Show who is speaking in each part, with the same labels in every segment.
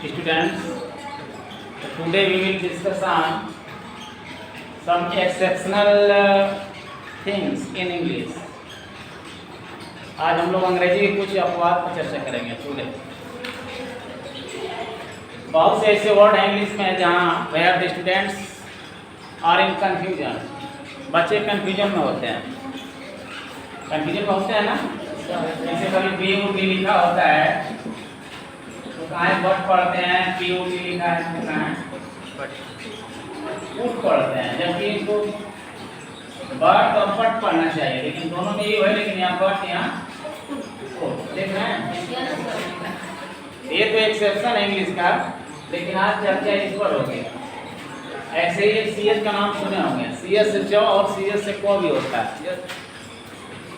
Speaker 1: Students, today we will discuss on some exceptional things in English. आज हम लोग अंग्रेजी के कुछ अपवाद पर चर्चा करेंगे। टुडे बहुत से ऐसे वर्ड हैं इंग्लिश में जहाँ where the students are in confusion, बच्चे कंफ्यूजन में होते हैं। कंफ्यूजन में होते हैं ना, जैसे कभी पी लिखा होता है तो कहाँ बट पढ़ते हैं, पी लिखा है तो कहाँ उठ पढ़ते हैं, जबकि इनको बट और पट पढ़ना चाहिए, लेकिन दोनों में ये है, लेकिन यहाँ बट यहाँ देख रहे हैं। ये तो एक्सेप्शन है इंग्लिश का, लेकिन आज चर्चा इस पर होगी। ऐसे ही सीएस का नाम सुने होंगे, सीएस से चौ और सीएस से को भी होता है।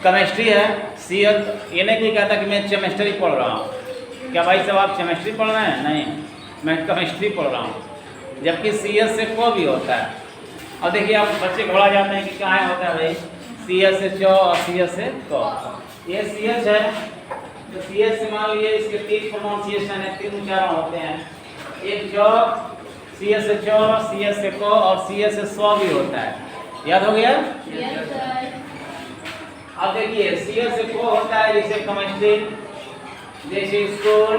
Speaker 1: केमिस्ट्री है, सीएस ये नहीं कोई कहता कि मैं केमिस्ट्री पढ़ रहा हूँ। क्या भाई साहब आप केमिस्ट्री पढ़ रहे हैं? नहीं, मैं केमिस्ट्री पढ़ रहा हूँ। जबकि सीएस से को भी होता है। और देखिए आप बच्चे घोड़ा जाते हैं कि कहाँ होता है भाई, सीएस से चौ और सीएस से को। ये सीएस है तो सीएस से मान लीजिए इसके तीन प्रोनाउंसिएशन है, तीन उच्चारण होते हैं। एक चौ, सीएस से चौ, सीएस से को और सीएस से सौ भी होता है। याद हो गया? अब देखिए सीएस से को होता है जैसे केमिस्ट्री, जैसे स्कूल,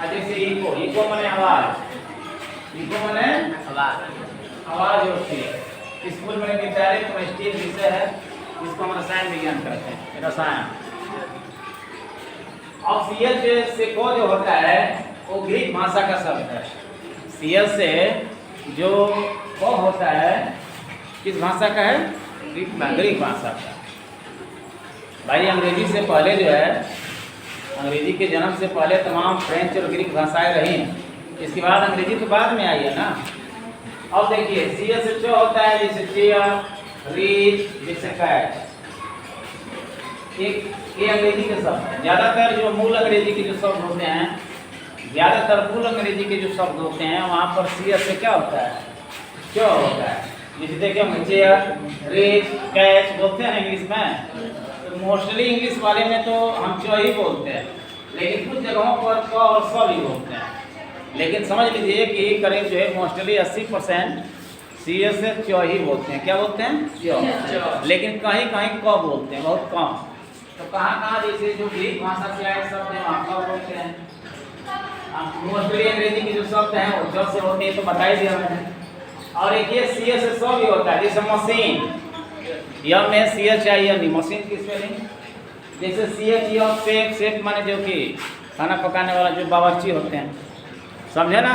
Speaker 1: जैसे इको। इको माने आवाज, इको माने आवाज होती है। स्कूल में विद्यालय केमिस्ट्री विषय है, इसको हम रसायन विज्ञान कहते हैं, रसायन। और सीएस से को जो होता है वो ग्रीक भाषा का शब्द है। सीएस से जो को होता है किस भाषा का है? ग्रीक भाषा का। भाई अंग्रेजी से पहले जो है, अंग्रेजी के जन्म से पहले तमाम फ्रेंच और ग्रीक भाषाएं रही हैं। इसके बाद अंग्रेजी तो बाद में आई है ना। अब देखिए सीएस से जो होता है जैसे चेयर, रीच, जैसे कैट, ये अंग्रेजी के शब्द हैं। ज़्यादातर जो मूल अंग्रेजी के जो शब्द होते हैं, ज़्यादातर मूल अंग्रेजी के जो शब्द होते हैं वहाँ पर सीएस से क्या होता है? जो होता है। जैसे देखिए हम चेयर, रीच, कैच बोलते हैं इंग्लिश में, तो मोस्टली इंग्लिश वाले में तो हम चो ही बोलते हैं, लेकिन कुछ जगहों पर क और स भी बोलते हैं। लेकिन समझ लीजिए कि करीब जो है मोस्टली 80% सीएस से चो ही बोलते हैं। क्या बोलते हैं? चो। लेकिन कहीं कहीं क बोलते हैं, बहुत कम। तो कहाँ कहाँ जैसे जो ग्रीक भाषा से आए शब्द हैं वहाँ क बोलते हैं। मोस्टली अंग्रेजी के जो शब्द हैं वो ज से होते हैं, तो बता ही दिया मैंने। और एक ये सीएस से सौ भी होता है, जैसे मशीन, यम में सीएच आई एन, मशीन की स्पेलिंग। जैसे सीएच यम शेफ, शेफ माने जो कि खाना पकाने वाला जो बावर्ची होते हैं, समझे ना।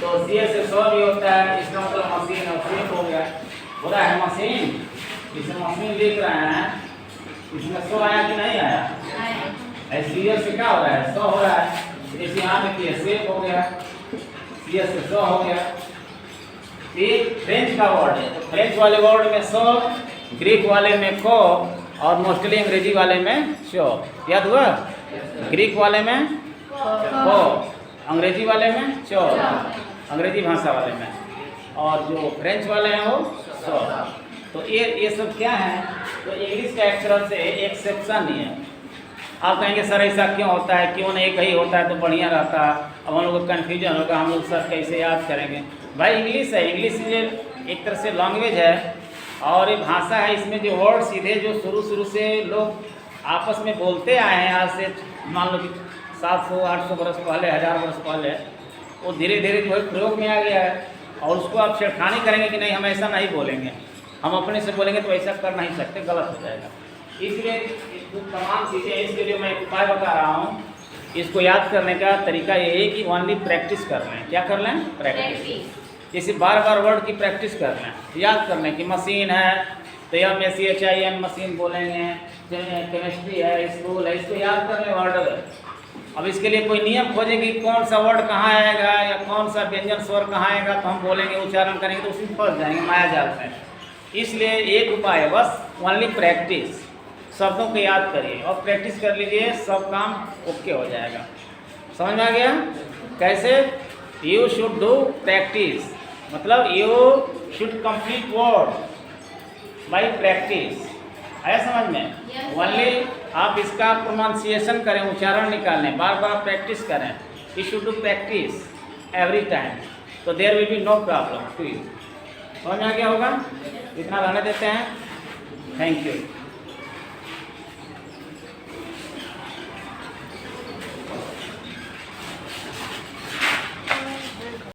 Speaker 1: तो सीएस से सौ भी होता है, इसका मतलब मशीन और शेफ हो गया। हो रहा है मशीन, इसमें मशीन लिख रहे हैं, इसमें सौ आया कि नहीं आया? सीएस से क्या हो रहा है? सौ हो रहा है। जैसे यहाँ देखिए शेफ हो गया, सीएस से सौ हो गया। ये फ्रेंच का वर्ड है, तो फ्रेंच वाले वर्ड में सो, ग्रीक वाले में को और मोस्टली अंग्रेजी वाले में शो। याद हुआ? ग्रीक वाले में को, अंग्रेजी वाले में चो, अंग्रेजी भाषा वाले में, और जो फ्रेंच वाले हैं वो सो। तो ये सब क्या है? तो इंग्लिश का एक तरह से एक्सेप्शन ही है। आप कहेंगे सर ऐसा क्यों होता है, क्यों नहीं कहीं होता है तो बढ़िया रहता। अब हम लोग को कन्फ्यूजन होगा, हम लोग सर कैसे याद करेंगे? भाई इंग्लिश है, इंग्लिश ये एक तरह से लैंग्वेज है और ये भाषा है। इसमें जो वर्ड सीधे जो शुरू से लोग आपस में बोलते आए हैं, आज से मान लो कि 700-800 बरस पहले, 1000 बरस पहले, वो धीरे धीरे जो है प्रयोग में आ गया है। और उसको आप छेड़खानी करेंगे कि नहीं हम ऐसा नहीं बोलेंगे, हम अपने से बोलेंगे तो ऐसा कर नहीं सकते, गलत हो जाएगा। इसलिए तमाम चीज़ें, इसके लिए मैं एक उपाय बता रहा हूँ। इसको याद करने का तरीका ये है कि ओनली प्रैक्टिस कर लें। क्या कर लें? प्रैक्टिस। जैसे बार बार वर्ड की प्रैक्टिस कर लें, याद करने की। मशीन है तो यह में CHIN मशीन बोलेंगे। केमिस्ट्री है, स्कूल है, इसको याद कर लें वर्ड। अब इसके लिए कोई नियम खोजें कि कौन सा वर्ड कहाँ आएगा या कौन सा व्यंजन स्वर कहाँ आएगा, तो हम बोलेंगे, उच्चारण करेंगे तो उसमें फंस जाएंगे, माया जाल में। इसलिए एक उपाय है बस, ओनली प्रैक्टिस। शब्दों को याद करिए और प्रैक्टिस कर लीजिए, सब काम ओके हो जाएगा। समझ में आ गया? कैसे? यू शुड डू प्रैक्टिस, मतलब you should complete word by practice. आया समझ में? ओनली आप इसका प्रोनाउंसिएशन करें, उच्चारण निकालें, बार बार प्रैक्टिस करें। You should do practice every time, तो there will be no problem to you. समझ में आ गया होगा? इतना रहने देते हैं। Thank you.